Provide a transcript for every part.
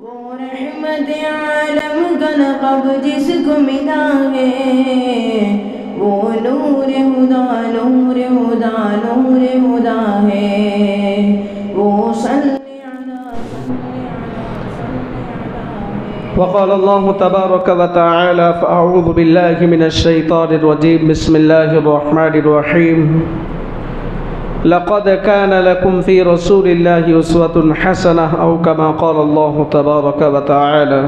وہ رحمت عالم کا لقب جس کو ملا ہے، وہ نور خدا نور خدا نور خدا ہے، وہ صلی وقال الله تبارك وتعالى فأعوذ بالله من الشيطان الرجيم بسم الله الرحمن الرحيم لقد كان لكم في رسول الله أسوة حسنة أو كما قال الله تبارك وتعالى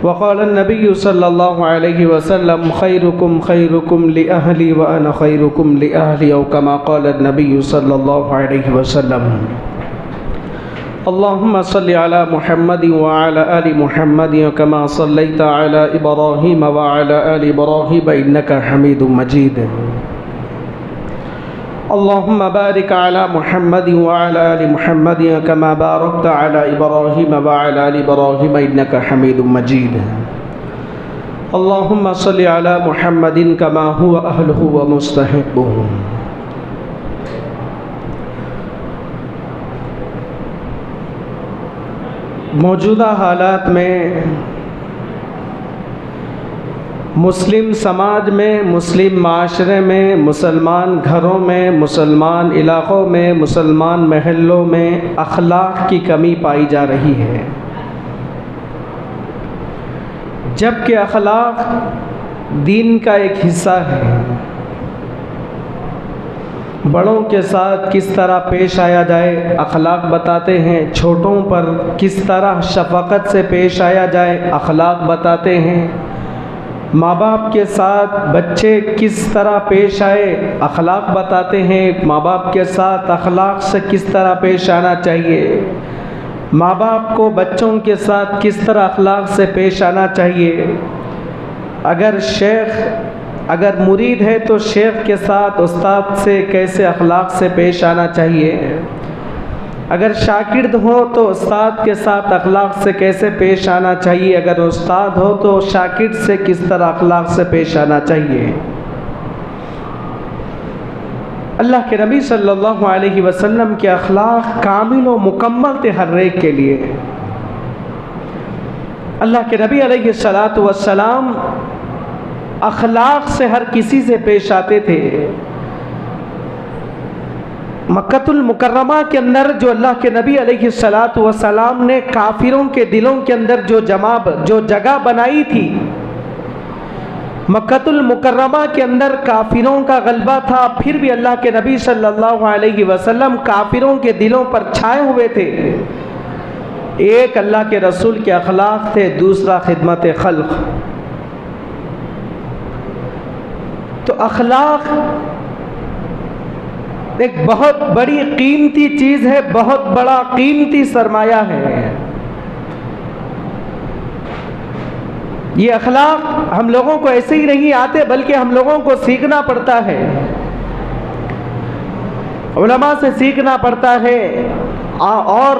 وقال النبي صلى الله عليه وسلم خيركم خيركم لأهلي وأنا خيركم لأهلي أو كما قال النبي صلى الله عليه وسلم اللهم صل على محمد وعلى آل محمد كما صليت على إبراهيم وعلى آل إبراهيم إنك حميد مجيد اللهم بارك على محمد وعلى آل محمد كما باركت على إبراهيم وعلى آل إبراهيم إنك حميد مجيد اللهم صل على محمد كما هو أهله ومستحقه موجودہ حالات میں مسلم سماج میں، مسلم معاشرے میں، مسلمان گھروں میں، مسلمان علاقوں میں، مسلمان محلوں میں اخلاق کی کمی پائی جا رہی ہے، جبکہ اخلاق دین کا ایک حصہ ہے۔ بڑوں کے ساتھ کس طرح پیش آیا جائے اخلاق بتاتے ہیں، چھوٹوں پر کس طرح شفقت سے پیش آیا جائے اخلاق بتاتے ہیں، ماں باپ کے ساتھ بچے کس طرح پیش آئے اخلاق بتاتے ہیں، ماں باپ کے ساتھ اخلاق سے کس طرح پیش آنا چاہیے، ماں باپ کو بچوں کے ساتھ کس طرح اخلاق سے پیش آنا چاہیے۔ اگر مرید ہے تو شیخ کے ساتھ استاد سے کیسے اخلاق سے پیش آنا چاہیے، اگر شاگرد ہو تو استاد کے ساتھ اخلاق سے کیسے پیش آنا چاہیے، اگر استاد ہو تو شاگرد سے کس طرح اخلاق سے پیش آنا چاہیے۔ اللہ کے نبی صلی اللہ علیہ وسلم کے اخلاق کامل و مکمل تھے ہر ایک کے لیے۔ اللہ کے نبی علیہ السلام اخلاق سے ہر کسی سے پیش آتے تھے۔ مکۃ المکرمہ کے اندر جو اللہ کے نبی علیہ السلام نے کافروں کے دلوں کے اندر جو جگہ بنائی تھی، مکۃ المکرمہ کے اندر کافروں کا غلبہ تھا، پھر بھی اللہ کے نبی صلی اللہ علیہ وسلم کافروں کے دلوں پر چھائے ہوئے تھے۔ ایک اللہ کے رسول کے اخلاق تھے، دوسرا خدمت خلق۔ تو اخلاق ایک بہت بڑی قیمتی چیز ہے، بہت بڑا قیمتی سرمایہ ہے۔ یہ اخلاق ہم لوگوں کو ایسے ہی نہیں آتے، بلکہ ہم لوگوں کو سیکھنا پڑتا ہے، علماء سے سیکھنا پڑتا ہے، اور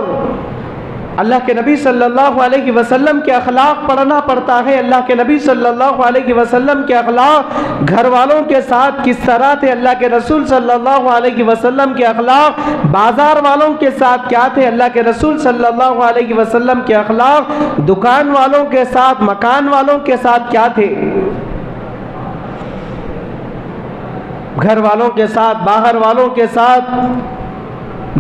اللہ کے نبی صلی اللہ علیہ وسلم کے اخلاق پڑھنا پڑتا ہے۔ اللہ کے نبی صلی اللہ علیہ وسلم کے اخلاق گھر والوں کے ساتھ کس طرح تھے، اللہ کے رسول صلی اللہ علیہ وسلم کے اخلاق بازار والوں کے ساتھ کیا تھے، اللہ کے رسول صلی اللہ علیہ وسلم کے اخلاق دکان والوں کے ساتھ، مکان والوں کے ساتھ کیا تھے، گھر والوں کے ساتھ، باہر والوں کے ساتھ،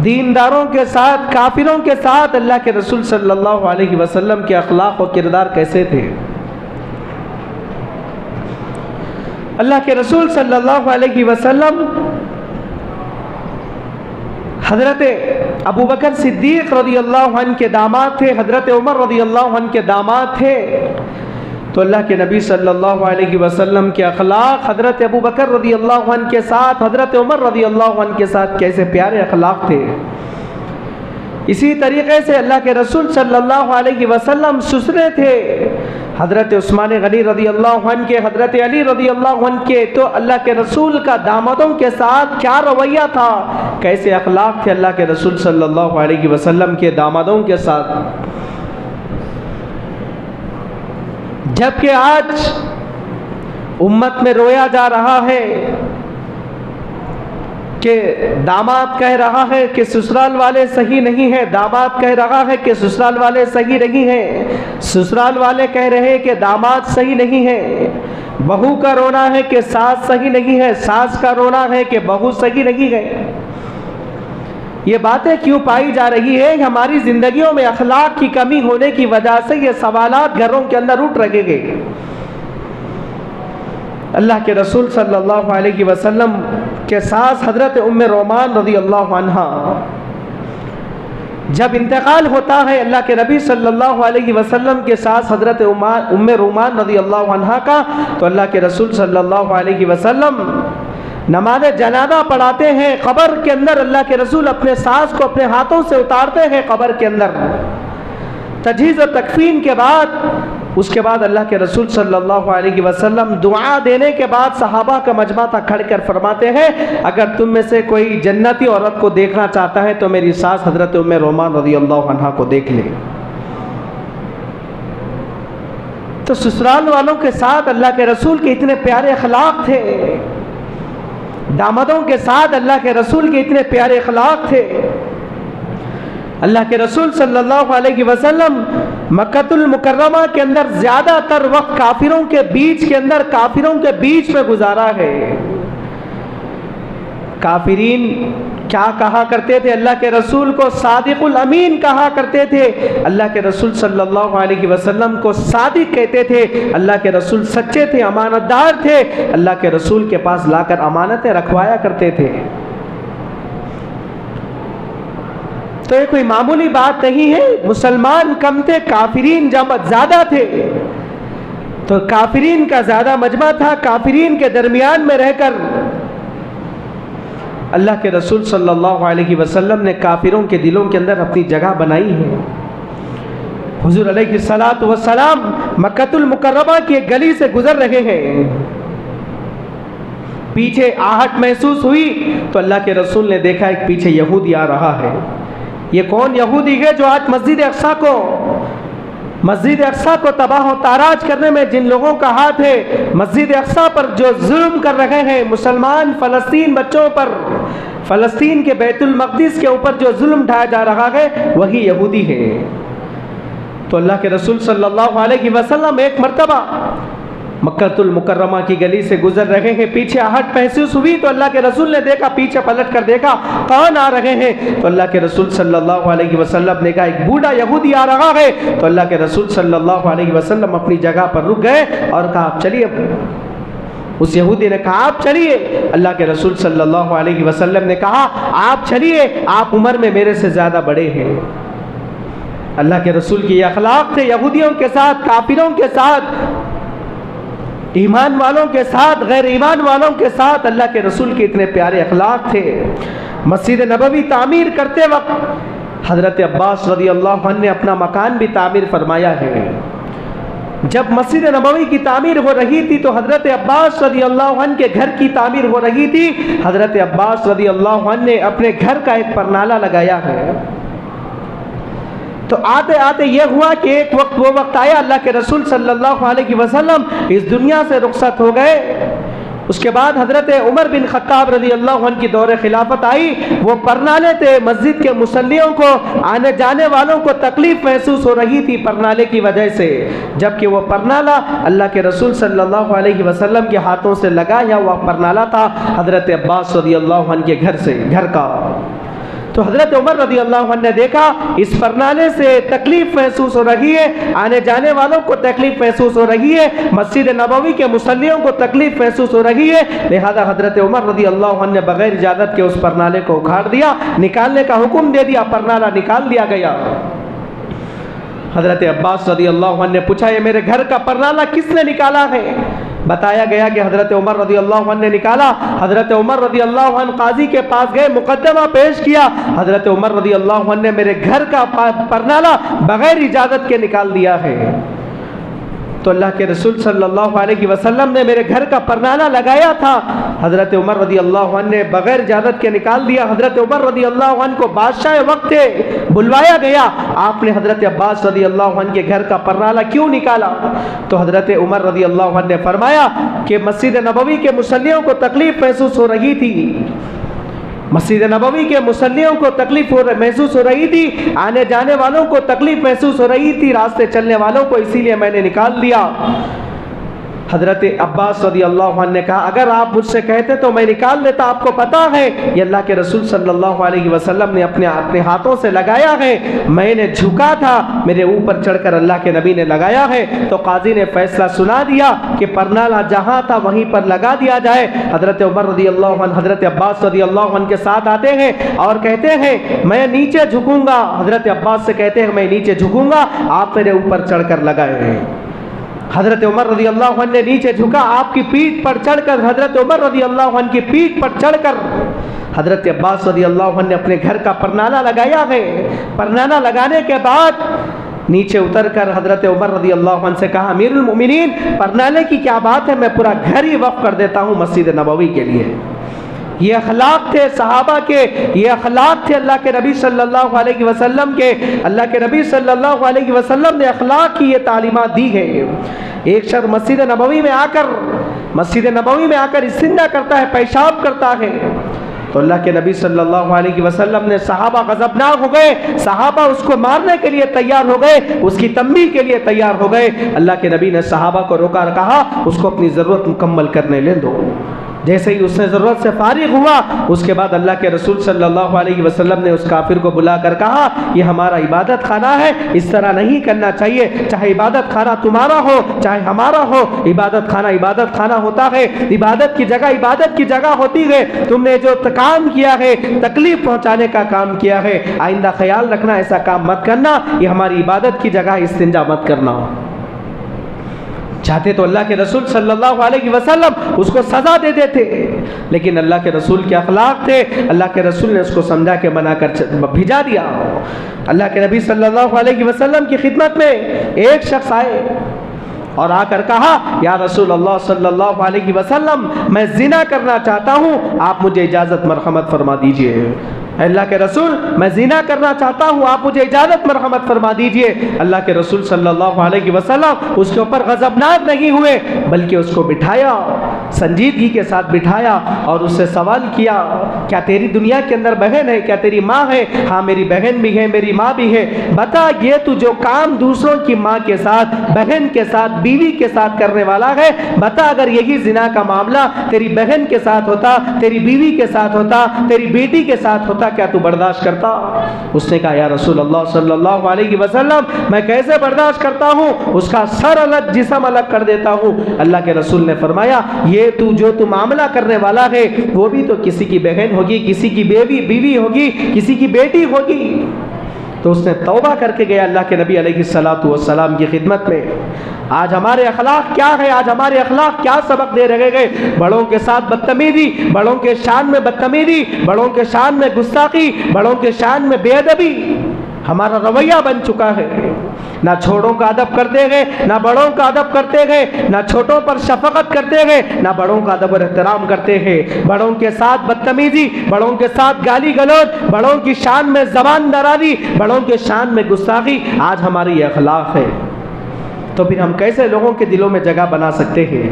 دینداروں کے ساتھ، کافروں کے ساتھ اللہ کے رسول صلی اللہ علیہ وسلم کے اخلاق و کردار کیسے تھے۔ اللہ کے رسول صلی اللہ علیہ وسلم حضرت ابو بکر صدیق رضی اللہ عنہ کے داماد تھے، حضرت عمر رضی اللہ عنہ کے داماد تھے۔ تو اللہ کے نبی صلی اللہ علیہ وسلم کے اخلاق حضرت ابو بکر رضی اللہ عنہ کے ساتھ، حضرت عمر رضی اللہ عنہ کے ساتھ کیسے پیارے اخلاق تھے۔ اسی طریقے سے اللہ کے رسول صلی اللہ علیہ وسلم سسرے تھے، حضرت عثمان غنی رضی اللہ عنہ کے، حضرت علی رضی اللہ عنہ کے۔ تو اللہ کے رسول کا دامادوں کے ساتھ کیا رویہ تھا، کیسے اخلاق تھے اللہ کے رسول صلی اللہ علیہ وسلم کے دامادوں کے ساتھ۔ جبکہ آج امت میں رویا جا رہا ہے کہ داماد کہہ رہا ہے کہ سسرال والے صحیح نہیں ہیں، داماد کہہ رہا ہے کہ سسرال والے صحیح نہیں ہیں، سسرال والے کہہ رہے ہیں کہ داماد صحیح نہیں ہے، بہو کا رونا ہے کہ ساس صحیح نہیں ہے، ساس کا رونا ہے کہ بہو صحیح نہیں ہے۔ یہ باتیں کیوں پائی جا رہی ہے؟ ہماری زندگیوں میں اخلاق کی کمی ہونے کی وجہ سے یہ سوالات گھروں کے اندر اٹھ رہے ہیں۔ اللہ کے رسول صلی اللہ علیہ وسلم کے ساس حضرت ام رومان رضی اللہ عنہا جب انتقال ہوتا ہے اللہ کے نبی صلی اللہ علیہ وسلم کے ساس حضرت ام رومان رضی اللہ عنہا کا، تو اللہ کے رسول صلی اللہ علیہ وسلم نماز جنازہ پڑھاتے ہیں۔ قبر کے اندر اللہ کے رسول اپنے ساس کو اپنے ہاتھوں سے اتارتے ہیں قبر کے اندر۔ تجہیز و تکفین کے بعد، اس کے بعد اللہ کے رسول صلی اللہ علیہ وسلم دعا دینے کے بعد صحابہ کا مجمع تھا کھڑ کر فرماتے ہیں، اگر تم میں سے کوئی جنتی عورت کو دیکھنا چاہتا ہے تو میری ساس حضرت ام رومان رضی اللہ عنہا کو دیکھ لے۔ تو سسرال والوں کے ساتھ اللہ کے رسول کے اتنے پیارے اخلاق تھے، دامادوں کے ساتھ اللہ کے رسول کے اتنے پیارے اخلاق تھے۔ اللہ کے رسول صلی اللہ علیہ وسلم مکہ المکرمہ کے اندر زیادہ تر وقت کافروں کے بیچ میں گزارا ہے۔ کافرین کیا کہا کرتے تھے؟ اللہ کے رسول کو صادق الامین کہا کرتے تھے، اللہ کے رسول صلی اللہ علیہ وسلم کو صادق کہتے تھے۔ اللہ کے رسول سچے تھے، امانت دار تھے، اللہ کے رسول کے پاس لا کر امانتیں رکھوایا کرتے تھے۔ تو یہ کوئی معمولی بات نہیں ہے۔ مسلمان کم تھے، کافرین زیادہ تھے، تو کافرین کا زیادہ مجمع تھا۔ کافرین کے درمیان میں رہ کر اللہ کے رسول صلی اللہ علیہ وسلم نے کافروں کے دلوں کے اندر اپنی جگہ بنائی ہے۔ حضور علیہ الصلوۃ والسلام مکہ المکرمہ کی ایک گلی سے گزر رہے ہیں، پیچھے آہٹ محسوس ہوئی تو اللہ کے رسول نے دیکھا ایک پیچھے یہودی آ رہا ہے۔ یہ کون یہودی ہے جو آج مسجد اقصیٰ کو تباہ و تاراج کرنے میں جن لوگوں کا ہاتھ ہے، مسجد اقصیٰ پر جو ظلم کر رہے ہیں، مسلمان فلسطین بچوں پر، فلسطین کے بیت المقدس کے اوپر جو ظلم ڈھایا جا رہا ہے، وہی یہودی ہے۔ تو اللہ کے رسول صلی اللہ علیہ وسلم ایک مرتبہ مکہ المکرمہ کی گلی سے گزر رہے ہیں، پیچھے آہٹ محسوس ہوئی تو اللہ کے رسول نے دیکھا، پیچھے پلٹ کر دیکھا کون آ رہے ہیں، تو اللہ کے رسول صلی اللہ علیہ وسلم نے کہا ایک بوڑھا یہودی آ رہا ہے۔ تو اللہ کے رسول صلی اللہ علیہ وسلم اپنی جگہ پر رک گئے اور کہا آپ چلیے۔ اس یہودی نے کہا آپ چلیے۔ اللہ کے رسول صلی اللہ علیہ وسلم نے کہا آپ چلیے، آپ عمر میں میرے سے زیادہ بڑے ہیں۔ اللہ کے رسول کی یہ اخلاق تھے، یہودیوں کے ساتھ، کافروں کے ساتھ، ایمان والوں کے ساتھ، غیر ایمان والوں کے ساتھ اللہ کے رسول کے اتنے پیارے اخلاق تھے۔ مسجد نبوی تعمیر کرتے وقت حضرت عباس رضی اللہ عنہ نے اپنا مکان بھی تعمیر فرمایا ہے۔ جب مسجد نبوی کی تعمیر ہو رہی تھی تو حضرت عباس رضی اللہ عنہ کے گھر کی تعمیر ہو رہی تھی۔ حضرت عباس رضی اللہ عنہ نے اپنے گھر کا ایک پرنالہ لگایا ہے۔ تو آتے آتے یہ ہوا کہ ایک وقت وہ وقت آیا، اللہ کے رسول صلی اللہ علیہ وسلم اس دنیا سے رخصت ہو گئے۔ اس کے بعد حضرت عمر بن خطاب رضی اللہ عنہ کی دور خلافت آئی۔ وہ پرنالے تھے، مسجد کے مصلیوں کو، آنے جانے والوں کو تکلیف محسوس ہو رہی تھی پرنالے کی وجہ سے، جبکہ وہ پرنالہ اللہ کے رسول صلی اللہ علیہ وسلم کے ہاتھوں سے لگایا ہوا پرنالہ تھا حضرت عباس رضی اللہ عنہ کے گھر کا۔ تو حضرت عمر رضی اللہ عنہ نے دیکھا اس پرنالے سے تکلیف محسوس ہو رہی ہے، آنے جانے والوں کو تکلیف محسوس ہو رہی ہے، مسجد نبوی کے مصلیوں کو تکلیف محسوس ہو رہی ہے، لہذا حضرت عمر رضی اللہ عنہ نے بغیر اجازت کے اس پرنالے کو اکھاڑ دیا، نکالنے کا حکم دے دیا، پرنالہ نکال دیا گیا۔ حضرت عباس رضی اللہ عنہ نے پوچھا یہ میرے گھر کا پرنالہ کس نے نکالا ہے؟ بتایا گیا کہ حضرت عمر رضی اللہ عنہ نے نکالا۔ حضرت عمر رضی اللہ عنہ قاضی کے پاس گئے، مقدمہ پیش کیا، حضرت عمر رضی اللہ عنہ نے میرے گھر کا پرنالہ بغیر اجازت کے نکال دیا ہے۔ تو اللہ کے رسول صلی اللہ علیہ وسلم نے میرے گھر کا پرنالہ لگایا تھا، حضرت عمر رضی اللہ عنہ نے بغیر اجازت کے نکال دیا۔ حضرت عمر رضی اللہ عنہ کو بادشاہ وقت تھے، بلوایا گیا، آپ نے حضرت عباس رضی اللہ عنہ کے گھر کا پرنالہ کیوں نکالا؟ تو حضرت عمر رضی اللہ عنہ نے فرمایا کہ مسجد نبوی کے مصلیوں کو تکلیف محسوس ہو رہی تھی، مسجد نبوی کے مصلیوں کو تکلیف محسوس ہو رہی تھی، آنے جانے والوں کو تکلیف محسوس ہو رہی تھی، راستے چلنے والوں کو، اسی لیے میں نے نکال دیا۔ حضرت عباس رضی اللہ عنہ نے کہا اگر آپ مجھ سے کہتے تو میں نکال لیتا، آپ کو پتا ہے یہ اللہ کے رسول صلی اللہ علیہ وسلم نے اپنے ہاتھوں سے لگایا ہے، میں نے جھکا تھا، میرے اوپر چڑھ کر اللہ کے نبی نے لگایا ہے۔ تو قاضی نے فیصلہ سنا دیا کہ پرنالہ جہاں تھا وہیں پر لگا دیا جائے۔ حضرت عمر رضی اللہ عنہ حضرت عباس رضی اللہ عنہ کے ساتھ آتے ہیں اور کہتے ہیں میں نیچے جھکوں گا، حضرت عباس سے کہتے ہیں میں نیچے جھکوں گا، آپ میرے اوپر چڑھ کر لگائے ہیں۔ حضرت عمر رضی اللہ عنہ نے نیچے جھکا، آپ کی پیٹھ پر چڑھ کر، حضرت عمر رضی اللہ عنہ کی پیٹھ پر چڑھ کر حضرت عباس رضی اللہ عنہ نے اپنے گھر کا پرنالہ لگایا ہے۔ پرنالہ لگانے کے بعد نیچے اتر کر حضرت عمر رضی اللہ عنہ سے کہا امیر المؤمنین پرنالے کی کیا بات ہے، میں پورا گھر ہی وقف کر دیتا ہوں مسجد نبوی کے لیے۔ یہ اخلاق تھے صحابہ کے، یہ اخلاق تھے اللہ کے نبی صلی اللہ علیہ وسلم کے۔ اللہ کے نبی صلی اللہ علیہ وسلم نے اخلاق کی یہ تعلیمات دی ہے۔ ایک شخص مسجد نبوی میں آ کر استنجا کرتا ہے، پیشاب کرتا ہے، تو اللہ کے نبی صلی اللہ علیہ وسلم نے صحابہ غضبناک ہو گئے، صحابہ اس کو مارنے کے لیے تیار ہو گئے، اس کی تنبیہ کے لیے تیار ہو گئے۔ اللہ کے نبی نے صحابہ کو روکا اور کہا اس کو اپنی ضرورت مکمل کرنے لے دو۔ جیسے ہی اس نے ضرورت سے فارغ ہوا، اس کے بعد اللہ کے رسول صلی اللہ علیہ وسلم نے اس کافر کو بلا کر کہا یہ ہمارا عبادت خانہ ہے، اس طرح نہیں کرنا چاہیے، چاہے عبادت خانہ تمہارا ہو چاہے ہمارا ہو، عبادت خانہ ہوتا ہے، عبادت کی جگہ ہوتی ہے۔ تم نے جو کام کیا ہے، تکلیف پہنچانے کا کام کیا ہے، آئندہ خیال رکھنا ایسا کام مت کرنا، یہ ہماری عبادت کی جگہ، استنجا مت کرنا۔ چاہتے تو اللہ کے رسول صلی اللہ علیہ وسلم اس کو سزا دے دیتے، لیکن اللہ کے رسول کے اخلاق تھے، اللہ کے رسول نے اس کو سمجھا کے منا کر بھیجا دیا۔ اللہ کے نبی صلی اللہ علیہ وسلم کی خدمت میں ایک شخص آئے اور آ کر کہا یا رسول اللہ صلی اللہ علیہ وسلم میں زنا کرنا چاہتا ہوں، آپ مجھے اجازت مرحمت فرما دیجئے۔ اللہ کے رسول میں زنا کرنا چاہتا ہوں، آپ مجھے اجازت مرحمت فرما دیجئے۔ اللہ کے رسول صلی اللہ علیہ وسلم اس کے اوپر غضبناک نہیں ہوئے، بلکہ اس کو بٹھایا، سنجیدگی کے ساتھ بٹھایا اور اس سے سوال کیا کیا تیری دنیا کے اندر بہن ہے، کیا تیری ماں ہے؟ ہاں میری بہن بھی ہے، میری ماں بھی ہے۔ بتا یہ تو جو کام دوسروں کی ماں کے ساتھ، بہن کے ساتھ، بیوی کے ساتھ کرنے والا ہے، بتا اگر یہی زنا کا معاملہ تیری بہن کے ساتھ ہوتا، تیری بیوی کے ساتھ ہوتا، تیری بیٹی کے ساتھ ہوتا، کیا تو برداشت کرتا؟ اس نے کہا یا رسول اللہ صلی اللہ علیہ وسلم میں کیسے برداشت کرتا ہوں، اس کا سر الگ جسم الگ کر دیتا ہوں۔ اللہ کے رسول نے فرمایا یہ تو جو تو معاملہ کرنے والا ہے وہ بھی تو کسی کی بہن ہوگی، کسی کی بیوی ہوگی، کسی کی بیٹی ہوگی۔ تو اس نے توبہ کر کے گیا اللہ کے نبی علیہ الصلوۃ والسلام کی خدمت میں۔ آج ہمارے اخلاق کیا ہے؟ آج ہمارے اخلاق کیا سبق دے رہے گئے؟ بڑوں کے ساتھ بدتمیزی، بڑوں کے شان میں بدتمیزی، بڑوں کے شان میں گستاخی، بڑوں کے شان میں بے ادبی ہمارا رویہ بن چکا ہے۔ نہ چھوٹوں کا ادب کرتے گئے، نہ بڑوں کا ادب کرتے گئے، نہ چھوٹوں پر شفقت کرتے گئے، نہ بڑوں کا ادب اور احترام کرتے ہیں۔ بڑوں کے ساتھ بدتمیزی، بڑوں کے ساتھ گالی گلوچ، بڑوں کی شان میں زبان درازی، بڑوں کے شان میں گستاخی، آج ہماری یہ اخلاق ہے۔ تو پھر ہم کیسے لوگوں کے دلوں میں جگہ بنا سکتے ہیں؟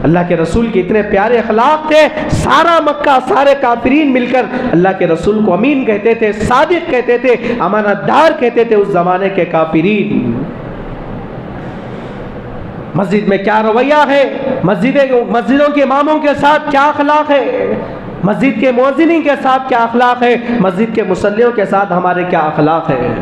اللہ کے رسول کے اتنے پیارے اخلاق تھے، سارا مکہ، سارے کافرین مل کر اللہ کے رسول کو امین کہتے تھے، صادق کہتے تھے، امانت دار کہتے تھے اس زمانے کے کافرین۔ مسجد میں کیا رویہ ہے؟ مسجدوں کے اماموں کے ساتھ کیا اخلاق ہے؟ مسجد کے مؤذنین کے ساتھ کیا اخلاق ہے؟ مسجد کے مصلیوں کے ساتھ ہمارے کیا اخلاق ہے؟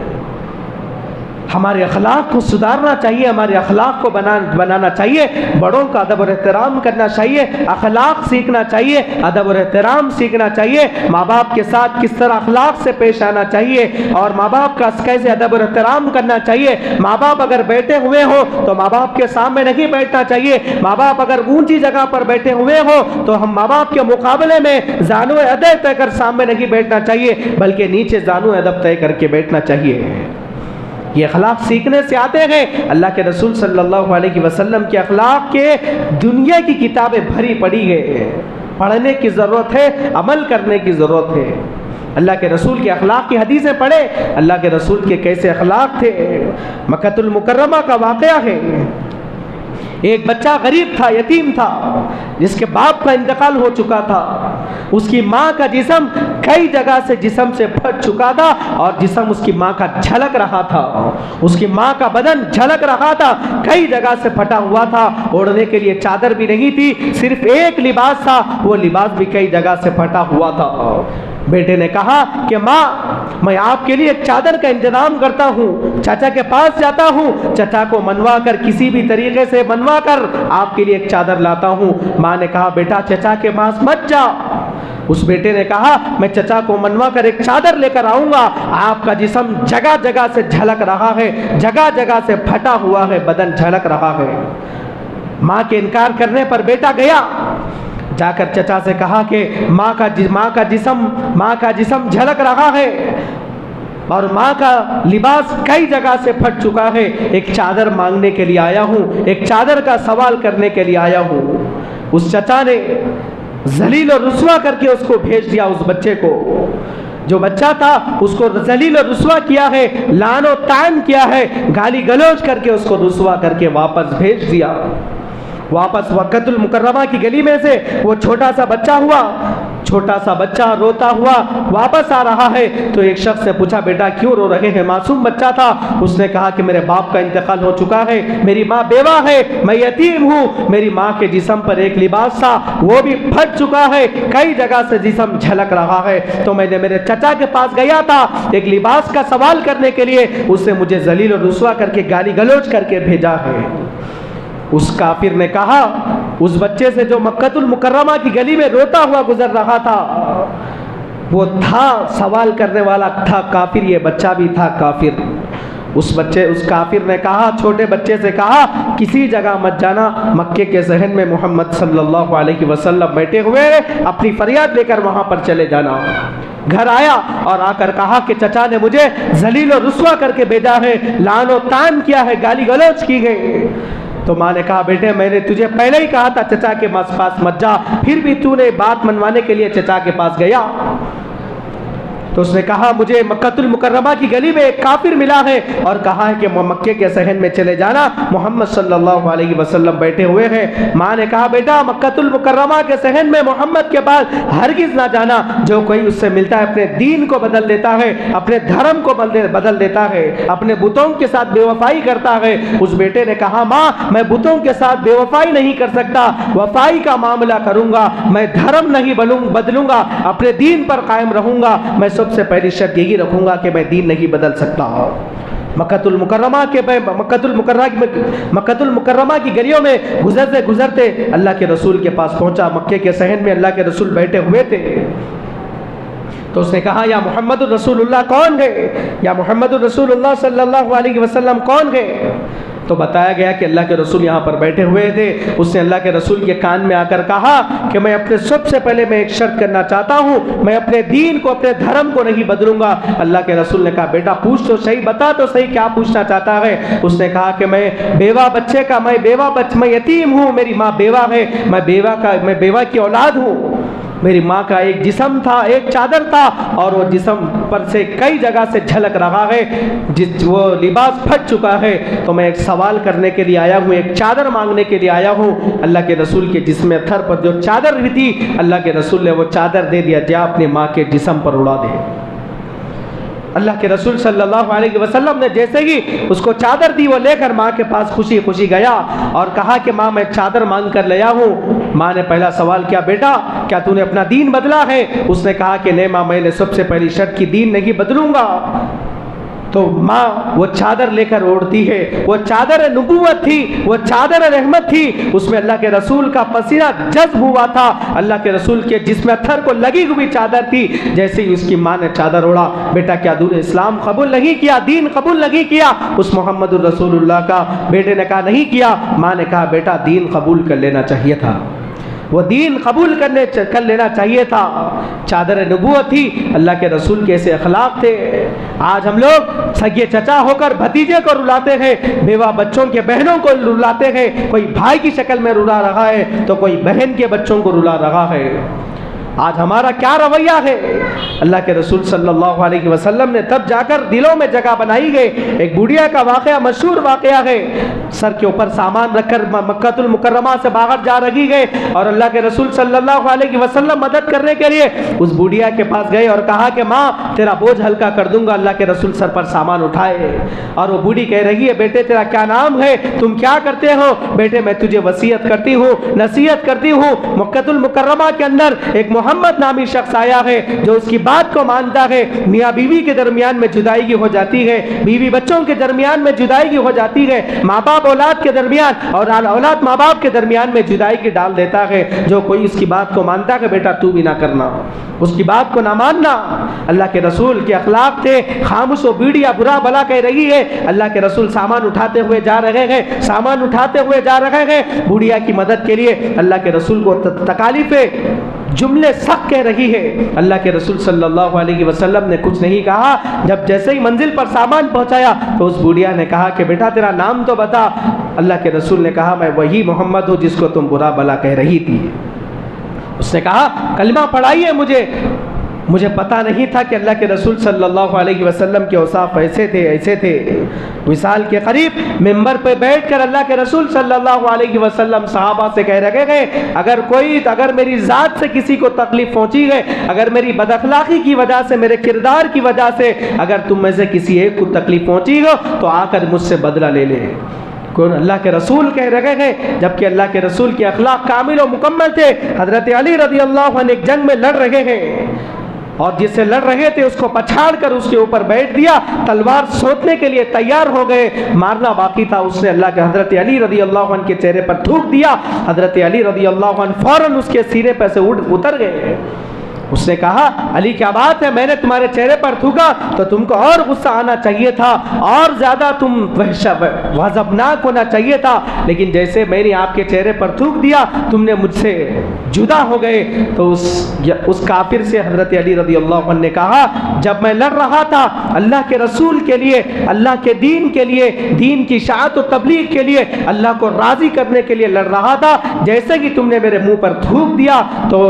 ہمارے اخلاق کو سدھارنا چاہیے، ہمارے اخلاق کو بنانا چاہیے، بڑوں کا ادب اور احترام کرنا چاہیے، اخلاق سیکھنا چاہیے، ادب اور احترام سیکھنا چاہیے، ماں باپ کے ساتھ کس طرح اخلاق سے پیش آنا چاہیے اور ماں باپ کا کیسے ادب اور احترام کرنا چاہیے۔ ماں باپ اگر بیٹھے ہوئے ہو تو ماں باپ کے سامنے نہیں بیٹھنا چاہیے، ماں باپ اگر اونچی جگہ پر بیٹھے ہوئے ہو تو ہم ماں باپ کے مقابلے میں زانو ادب طے کر سامنے نہیں بیٹھنا چاہیے، بلکہ نیچے زانو ادب طے کر کے بیٹھنا چاہیے۔ یہ اخلاق سیکھنے سے آتے ہیں۔ اللہ کے رسول صلی اللہ علیہ وسلم کے اخلاق کے دنیا کی کتابیں بھری پڑی ہے، پڑھنے کی ضرورت ہے، عمل کرنے کی ضرورت ہے۔ اللہ کے رسول کے اخلاق کی حدیثیں پڑھیں، اللہ کے رسول کے کیسے اخلاق تھے۔ مکہ المکرمہ کا واقعہ ہے، ایک بچہ غریب تھا، یتیم تھا، جس کے باپ کا انتقال ہو چکا تھا. اس کی ماں کا جسم کئی جگہ سے جسم سے پھٹ چکا تھا اور جسم اس کی ماں کا جھلک رہا تھا. اس کی ماں کا بدن جھلک رہا تھا، کئی جگہ سے پھٹا ہوا تھا. اوڑھنے کے لیے چادر بھی نہیں تھی، صرف ایک لباس تھا، وہ لباس بھی کئی جگہ سے پھٹا ہوا تھا. بیٹے نے کہا کہ ماں، میں آپ کے لیے ایک چادر کا انتظام کرتا ہوں، چاچا کے پاس جاتا ہوں، چچا کو منوا کر کسی بھی طریقے سے منوا کر آپ کے لیے ایک چادر لاتا ہوں. ماں نے کہا بیٹا چچا کے پاس مت جا. اس بیٹے نے کہا میں چچا کو منوا کر ایک چادر لے کر آؤں گا. آپ کا جسم جگہ جگہ سے جھلک رہا ہے، جگہ جگہ سے پھٹا ہوا ہے، بدن جھلک رہا ہے. ماں کے انکار کرنے پر بیٹا گیا، جا کر چچا سے کہا کہ ماں کا جسم جھلک رہا ہے اور ماں کا لباس کئی جگہ سے پھٹ چکا ہے، ایک چادر مانگنے کے لیے آیا ہوں، ایک چادر کا سوال کرنے کے لیے آیا ہوں. اس چچا نے ذلیل و رسوا کر کے اس کو بھیج دیا. اس بچے کو، جو بچہ تھا اس کو ذلیل و رسوا کیا ہے، لعن و طعن کیا ہے، گالی گلوچ کر کے اس کو رسوا کر کے واپس بھیج دیا. واپس مکۃ المکرمہ کی گلی میں سے وہ چھوٹا سا بچہ روتا ہوا واپس آ رہا ہے. تو ایک شخص نے پوچھا بیٹا کیوں رو رہے ہیں؟ معصوم بچہ تھا. اس نے کہا کہ میرے باپ کا انتقال ہو چکا ہے، میری ماں بیوہ ہے، میں یتیم ہوں، میری ماں کے جسم پر ایک لباس تھا وہ بھی پھٹ چکا ہے، کئی جگہ سے جسم جھلک رہا ہے. تو میں نے میرے چچا کے پاس گیا تھا ایک لباس کا سوال کرنے کے لیے، اس نے مجھے ذلیل و رسوا کر کے گالی گلوچ کر کے بھیجا ہے. اس کافر نے کہا اس بچے سے جو مکۃ المکرمہ کی گلی میں روتا ہوا گزر رہا تھا، وہ تھا سوال کرنے والا تھا کافر، یہ بچہ بھی تھا کافر. اس کافر نے کہا، چھوٹے بچے سے کہا کسی جگہ مت جانا، مکے کے ذہن میں محمد صلی اللہ علیہ وسلم بیٹھے ہوئے، اپنی فریاد لے کر وہاں پر چلے جانا. گھر آیا اور آ کر کہا کہ چچا نے مجھے ذلیل و رسوا کر کے بھیجا ہے، لعن و طعن کیا ہے، گالی گلوچ کی گئی. تو ماں نے کہا بیٹے میں نے تجھے پہلے ہی کہا تھا چچا کے پاس مت جا، پھر بھی تو نے بات منوانے کے لیے چچا کے پاس گیا. تو اس نے کہا مجھے مکۃ المکرمہ کی گلی میں ایک کافر ملا ہے اور کہا ہے کہ مکے کے صحن میں چلے جانا، محمد صلی اللہ علیہ وسلم بیٹھے ہوئے ہیں. ماں نے کہا بیٹا مکۃ المکرمہ کے صحن میں محمد کے پاس ہرگز نہ جانا، جو کوئی اس سے ملتا ہے اپنے دین کو بدل دیتا ہے، اپنے دھرم کو بدل دیتا ہے، اپنے بتوں کے ساتھ بے وفائی کرتا ہے. اس بیٹے نے کہا ماں میں بتوں کے ساتھ بے وفائی نہیں کر سکتا، وفائی کا معاملہ کروں گا، میں دھرم نہیں بدلوں گا، اپنے دین پر قائم رہوں گا. میں سب سے پہلی شرط یہی رکھوں گا کہ میں دین نہیں بدل سکتا. مکۃ المکرمہ کی گلیوں میں گزرتے اللہ کے رسول کے پاس پہنچا. مکے کے صحن میں اللہ کے رسول بیٹھے ہوئے تھے. تو اس نے کہا یا محمد الرسول اللہ کون ہے؟ یا محمد الرسول اللہ صلی اللہ علیہ وسلم کون ہے؟ تو بتایا گیا کہ اللہ کے رسول یہاں پر بیٹھے ہوئے تھے. اس نے اللہ کے رسول کے کان میں آ کر کہا کہ میں اپنے سب سے پہلے میں ایک شرط کرنا چاہتا ہوں، میں اپنے دین کو اپنے دھرم کو نہیں بدلوں گا. اللہ کے رسول نے کہا بیٹا پوچھ تو صحیح، بتا تو صحیح کیا پوچھنا چاہتا ہے. اس نے کہا کہ میں میں یتیم ہوں، میری ماں بیوہ ہے، میں بیوہ کی اولاد ہوں. میری ماں کا ایک جسم تھا، ایک چادر تھا اور وہ جسم پر سے کئی جگہ سے جھلک رہا ہے، وہ لباس پھٹ چکا ہے. تو میں ایک سوال کرنے کے لیے آیا ہوں، ایک چادر مانگنے کے لیے آیا ہوں. اللہ کے رسول کے جسم تھر پر جو چادر بھی تھی اللہ کے رسول نے وہ چادر دے دیا، جا اپنی ماں کے جسم پر اڑا دے. اللہ کے رسول صلی اللہ علیہ وسلم نے جیسے ہی اس کو چادر دی وہ لے کر ماں کے پاس خوشی خوشی گیا اور کہا کہ ماں میں چادر مانگ کر لیا ہوں. ماں نے پہلا سوال کیا بیٹا کیا تو نے اپنا دین بدلا ہے؟ اس نے کہا کہ نہیں ماں میں نے سب سے پہلی شرط کی دین نہیں بدلوں گا. تو ماں وہ چادر لے کر اوڑھتی ہے، وہ چادر نبوت تھی، وہ چادر رحمت تھی، اس میں اللہ کے رسول کا پسینہ جذب ہوا تھا. اللہ کے رسول کے جسم اتھر کو لگی ہوئی چادر تھی. جیسے ہی اس کی ماں نے چادر اوڑھا، بیٹا کیا تو نے اسلام قبول نہیں کیا، دین قبول نہیں کیا؟ اس محمد الرسول اللہ کا بیٹے نے کہا نہیں کیا. ماں نے کہا بیٹا دین قبول کر لینا چاہیے تھا، وہ دین قبول کر لینا چاہیے تھا. چادر نبوت تھی، اللہ کے رسول کے ایسے اخلاق تھے. آج ہم لوگ سگے چچا ہو کر بھتیجے کو رلاتے ہیں، بیوہ بچوں کے بہنوں کو رلاتے ہیں. کوئی بھائی کی شکل میں رلا رہا ہے تو کوئی بہن کے بچوں کو رلا رہا ہے. آج ہمارا کیا رویہ ہے؟ اللہ کے رسول صلی اللہ علیہ وسلم نے تب جا کر دلوں میں جگہ بنائی گئی۔ ایک بڑھیا کا واقعہ مشہور واقعہ ہے، سر کے اوپر سامان رکھ کر مکہ المکرمہ سے باہر جا رہی گئے اور اللہ کے رسول صلی اللہ علیہ وسلم مدد کرنے کے لیے اس بڑھیا کے پاس گئے اور کہا کہ ماں تیرا بوجھ ہلکا کر دوں گا۔ اللہ کے رسول سر پر سامان اٹھائے اور وہ بوڑھی کہہ رہی ہے بیٹے تیرا کیا نام ہے، تم کیا کرتے ہو؟ بیٹے میں تجھے وصیت کرتی ہوں، نصیحت کرتی ہوں، مکہ المکرمہ کے اندر ایک محمد نامی شخص آیا ہے جو اس کی بات کو مانتا ہے، میاں بیوی کے درمیان میں جدائی ہو جاتی ہے، بیوی بچوں کے درمیان میں جدائی ہو جاتی ہے، ماں باپ اولاد کے درمیان اور اولاد ماں باپ کے درمیان میں جدائی کی ڈال دیتا ہے۔ جو کوئی اس کی بات کو مانتا ہے بیٹا تو بھی نہ کرنا، اس کی بات کو نہ ماننا۔ اللہ کے رسول کے اخلاق تھے، خاموش و بیڑیا برا بلا کہہ رہی ہے، اللہ کے رسول سامان اٹھاتے ہوئے جا رہے ہیں، سامان اٹھاتے ہوئے جا رہے ہیں، بڑھیا کی مدد کے لیے اللہ کے رسول کو تکالیف جملے سخت کہہ رہی ہے۔ اللہ کے رسول صلی اللہ علیہ وسلم نے کچھ نہیں کہا، جب جیسے ہی منزل پر سامان پہنچایا تو اس بڑھیا نے کہا کہ بیٹا تیرا نام تو بتا۔ اللہ کے رسول نے کہا میں وہی محمد ہوں جس کو تم برا بلا کہہ رہی تھی۔ اس نے کہا کلمہ پڑھائیے مجھے پتا نہیں تھا کہ اللہ کے رسول صلی اللہ علیہ وسلم کے اوصاف ایسے تھے۔ وصال کے قریب منبر پہ بیٹھ کر اللہ کے رسول صلی اللہ علیہ وسلم صحابہ سے کہہ رہے ہیں اگر میری ذات سے کسی کو تکلیف پہنچی ہے، اگر میری بد اخلاقی کی وجہ سے، میرے کردار کی وجہ سے اگر تم میں سے کسی ایک کو تکلیف پہنچی ہو تو آ کر مجھ سے بدلہ لے لے۔ کون؟ اللہ کے رسول کہہ رہے ہیں، جبکہ اللہ کے رسول کے اخلاق کامل و مکمل تھے۔ حضرت علی رضی اللہ عنہ ایک جنگ میں لڑ رہے ہیں اور جس سے لڑ رہے تھے اس کو پچھاڑ کر اس کے اوپر بیٹھ دیا، تلوار سوتنے کے لیے تیار ہو گئے، مارنا باقی تھا۔ اس نے اللہ کے حضرت علی رضی اللہ عنہ کے چہرے پر تھوک دیا، حضرت علی رضی اللہ عنہ فوراً اس کے سینے پر سے اتر گئے۔ اس نے کہا علی کیا بات ہے، میں نے تمہارے چہرے پر تھوکا تو تم کو اور غصہ آنا چاہیے تھا، اور زیادہ تم غضبناک ہونا چاہیے تھا، لیکن جیسے میں نے آپ کے چہرے پر تھوک دیا تم نے مجھ سے جدا ہو گئے۔ تو اس کافر سے حضرت علی رضی اللہ عنہ نے کہا جب میں لڑ رہا تھا اللہ کے رسول کے لیے، اللہ کے دین کے لیے، دین کی اشاعت و تبلیغ کے لیے، اللہ کو راضی کرنے کے لیے لڑ رہا تھا، جیسے کہ تم نے میرے منہ پر تھوک دیا تو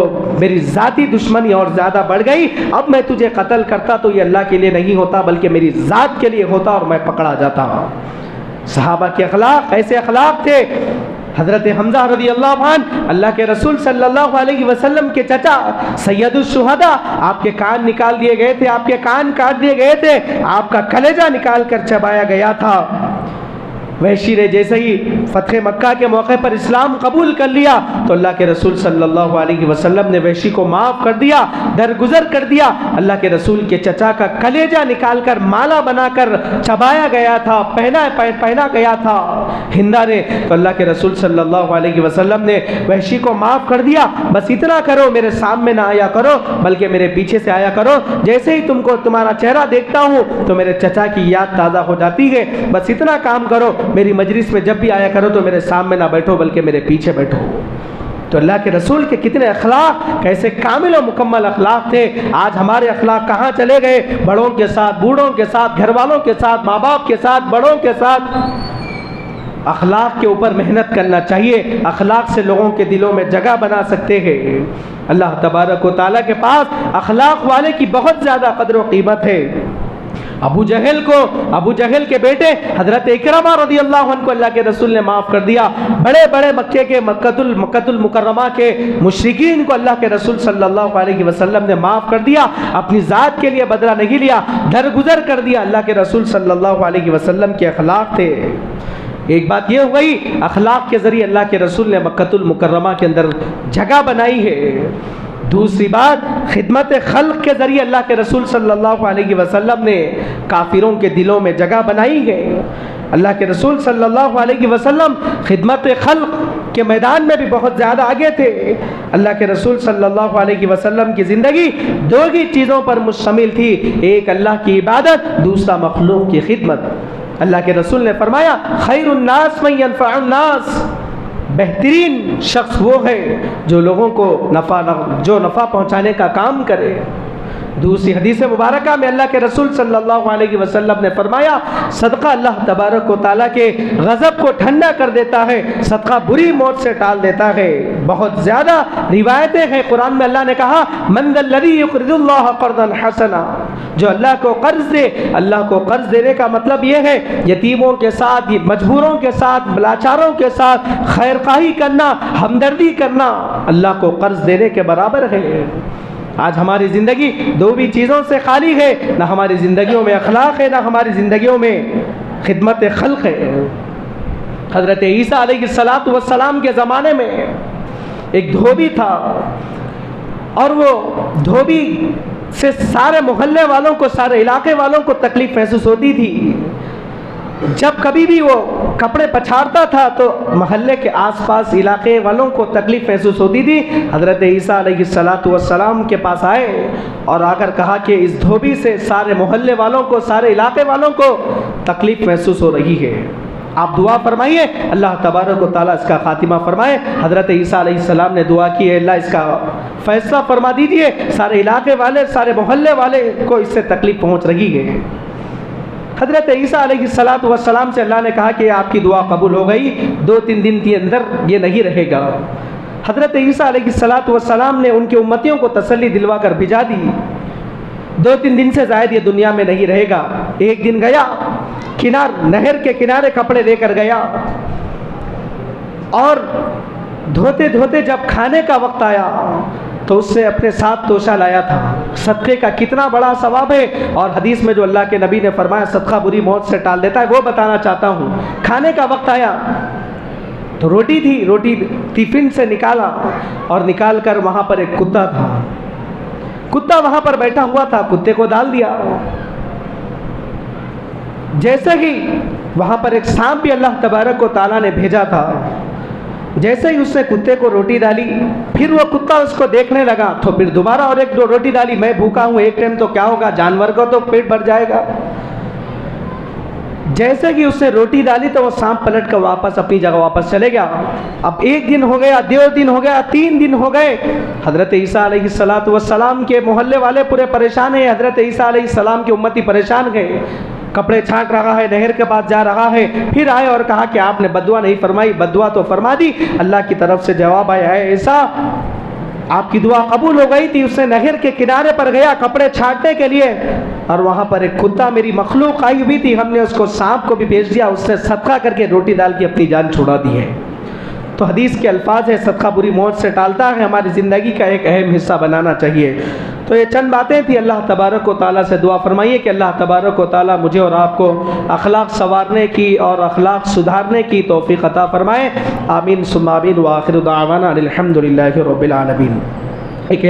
میری ذاتی دشمنی اور زیادہ بڑھ گئی۔ اب میں تجھے قتل کرتا تو یہ اللہ کے لیے نہیں ہوتا بلکہ میری ذات کے لیے ہوتا اور میں پکڑا جاتا۔ صحابہ کے اخلاق ایسے اخلاق تھے۔ حضرت حمزہ رضی اللہ عنہ اللہ کے رسول صلی اللہ علیہ وسلم کے چچا سید الشہداء، آپ کے کان نکال دیے گئے تھے، آپ کے کان کاٹ دیے گئے تھے، آپ کا کلیجہ نکال کر چبایا گیا تھا۔ وحشی نے جیسے ہی فتح مکہ کے موقع پر اسلام قبول کر لیا تو اللہ کے رسول صلی اللہ علیہ وسلم نے وحشی کو معاف کر دیا، درگزر کر دیا۔ اللہ کے رسول کے چچا کا کلیجہ نکال کر مالا بنا کر چبایا گیا تھا، پہنا گیا تھا ہندا نے۔ تو اللہ کے رسول صلی اللہ علیہ وسلم نے وحشی کو معاف کر دیا، بس اتنا کرو میرے سامنے نہ آیا کرو بلکہ میرے پیچھے سے آیا کرو، جیسے ہی تم کو تمہارا چہرہ دیکھتا ہوں تو میرے چچا کی یاد تازہ ہو جاتی ہے، بس اتنا کام کرو، میری مجلس میں جب بھی آیا کرو تو میرے سامنے نہ بیٹھو بلکہ میرے پیچھے بیٹھو۔ تو اللہ کے رسول کے کتنے اخلاق، کیسے کامل و مکمل اخلاق تھے۔ آج ہمارے اخلاق کہاں چلے گئے؟ بڑوں کے ساتھ، بوڑھوں کے ساتھ، گھر والوں کے ساتھ، ماں باپ کے ساتھ، بڑوں کے ساتھ۔ اخلاق کے اوپر محنت کرنا چاہیے، اخلاق سے لوگوں کے دلوں میں جگہ بنا سکتے ہیں۔ اللہ تبارک و تعالیٰ کے پاس اخلاق والے کی بہت زیادہ قدر و قیمت ہے۔ ابو جہل کے بیٹے حضرت اکرمہ رضی اللہ عنہ کو اللہ کے رسول نے معاف کر دیا۔ بڑے بڑے مکہ المکرمہ کے مشرکین کو اللہ کے رسول صلی اللہ علیہ وسلم نے معاف کر دیا، اپنی ذات کے لیے بدلہ نہیں لیا، درگزر کر دیا۔ اللہ کے رسول صلی اللہ علیہ وسلم کے اخلاق تھے۔ ایک بات یہ ہوئی، اخلاق کے ذریعے اللہ کے رسول نے مکہ المکرمہ کے اندر جگہ بنائی ہے۔ دوسری بات، خدمت خلق کے ذریعے اللہ کے رسول صلی اللہ علیہ وسلم نے کافروں کے دلوں میں جگہ بنائی ہے۔ اللہ کے رسول صلی اللہ علیہ وسلم خدمت خلق کے میدان میں بھی بہت زیادہ آگے تھے۔ اللہ کے رسول صلی اللہ علیہ وسلم کی زندگی دو ہی چیزوں پر مشتمل تھی، ایک اللہ کی عبادت، دوسرا مخلوق کی خدمت۔ اللہ کے رسول نے فرمایا خیر الناس من ينفع الناس، بہترین شخص وہ ہے جو لوگوں کو نفع پہنچانے کا کام کرے۔ دوسری حدیث مبارکہ میں اللہ کے رسول صلی اللہ علیہ وسلم نے فرمایا صدقہ اللہ تبارک و تعالیٰ کے غضب کو ٹھنڈا کر دیتا ہے، صدقہ بری موت سے ٹال دیتا ہے۔ بہت زیادہ روایتیں ہیں، قرآن میں اللہ نے کہا من ذا الذی یقرض اللہ قرضا حسنا، جو اللہ کو قرض دے۔ اللہ کو قرض دینے کا مطلب یہ ہے یتیموں کے ساتھ، مجبوروں کے ساتھ، لاچاروں کے ساتھ خیر خواہی کرنا، ہمدردی کرنا اللہ کو قرض دینے کے برابر ہے۔ آج ہماری زندگی دو بھی چیزوں سے خالی ہے، نہ ہماری زندگیوں میں اخلاق ہے، نہ ہماری زندگیوں میں خدمت خلق ہے۔ حضرت عیسیٰ علیہ السلام کے زمانے میں ایک دھوبی تھا، اور وہ دھوبی سے سارے محلے والوں کو، سارے علاقے والوں کو تکلیف محسوس ہوتی تھی۔ جب کبھی بھی وہ کپڑے پچھاڑتا تھا تو محلے کے آس پاس علاقے والوں کو تکلیف محسوس ہوتی تھی۔ حضرت عیسیٰ علیہ السلام کے پاس آئے اور آ کر کہا کہ اس دھوبی سے سارے محلے والوں کو، سارے علاقے والوں کو تکلیف محسوس ہو رہی ہے، آپ دعا فرمائیے اللہ تبارک و تعالیٰ اس کا خاتمہ فرمائے۔ حضرت عیسیٰ علیہ السلام نے دعا کی ہے اللہ اس کا فیصلہ فرما دیجئے، سارے علاقے والے، سارے محلے والے کو اس سے تکلیف پہنچ رہی ہے۔ حضرت عیسیٰ علیہ السلام سے اللہ نے کہا کہ آپ کی دعا قبول ہو گئی، 2-3 دن کے اندر یہ نہیں رہے گا۔ حضرت عیسیٰ علیہ السلام نے ان کے امتیوں کو تسلی دلوا کر بھیجا دی، 2-3 دن سے زائد یہ دنیا میں نہیں رہے گا۔ ایک دن گیا، نہر کے کنارے کپڑے لے کر گیا، اور دھوتے دھوتے جب کھانے کا وقت آیا تو اس سے اپنے ساتھ توشہ لایا تھا۔ صدقے کا کتنا بڑا ثواب ہے، اور حدیث میں جو اللہ کے نبی نے فرمایا صدقہ بری موت سے ٹال دیتا ہے، وہ بتانا چاہتا ہوں۔ کھانے کا وقت آیا تو روٹی تھی، روٹی ٹفن سے نکالا، اور نکال کر وہاں پر ایک کتا تھا، کتا وہاں پر بیٹھا ہوا تھا، کتے کو ڈال دیا۔ جیسے ہی وہاں پر ایک سانپ بھی اللہ تبارک و تعالیٰ نے بھیجا تھا، جیسے ہی اس نے کتے کو روٹی ڈالی، پھر وہ کتا اس کو دیکھنے لگا تو پھر دوبارہ اور ایک دو روٹی ڈالی، میں بھوکا ہوں، ایک ٹائم تو کیا ہوگا، جانور کو تو پیٹ بھر جائے گا۔ جیسے کہ اس نے روٹی ڈالی تو وہ سانپ پلٹ کر واپس اپنی جگہ واپس چلے گیا۔ اب 1 دن ہو گیا، 2 دن ہو گیا، 3 دن ہو گئے، حضرت عیسیٰ علیہ السلام کے محلے والے پورے پریشان ہیں، حضرت عیسیٰ علیہ السلام کی امتی پریشان گئے، کپڑے چھانٹ رہا ہے، نہر کے پاس جا رہا ہے۔ پھر آئے اور کہا کہ آپ نے بددعا نہیں فرمائی، بددعا تو فرما دی۔ اللہ کی طرف سے جواب آیا ہے عیسیٰ آپ کی دعا قبول ہو گئی تھی۔ اس نے نہر کے کنارے پر گیا کپڑے چھانٹنے کے لیے، اور وہاں پر ایک کتا میری مخلوق آئی ہوئی تھی، ہم نے اس کو سانپ کو بھی بھیج دیا، اس نے صدقہ کر کے روٹی ڈال کے اپنی جان چھڑا دی ہے۔ تو حدیث کے الفاظ ہے صدقہ بری موت سے ٹالتا ہے، ہماری زندگی کا ایک اہم حصہ بنانا چاہیے۔ تو یہ چند باتیں تھیں، اللہ تبارک و تعالیٰ سے دعا فرمائیے کہ اللہ تبارک و تعالیٰ مجھے اور آپ کو اخلاق سنوارنے کی اور اخلاق سدھارنے کی توفیق عطا فرمائے۔ آمین ثم آمین، وآخر دعوانا الحمد للہ رب العالمین۔ ایک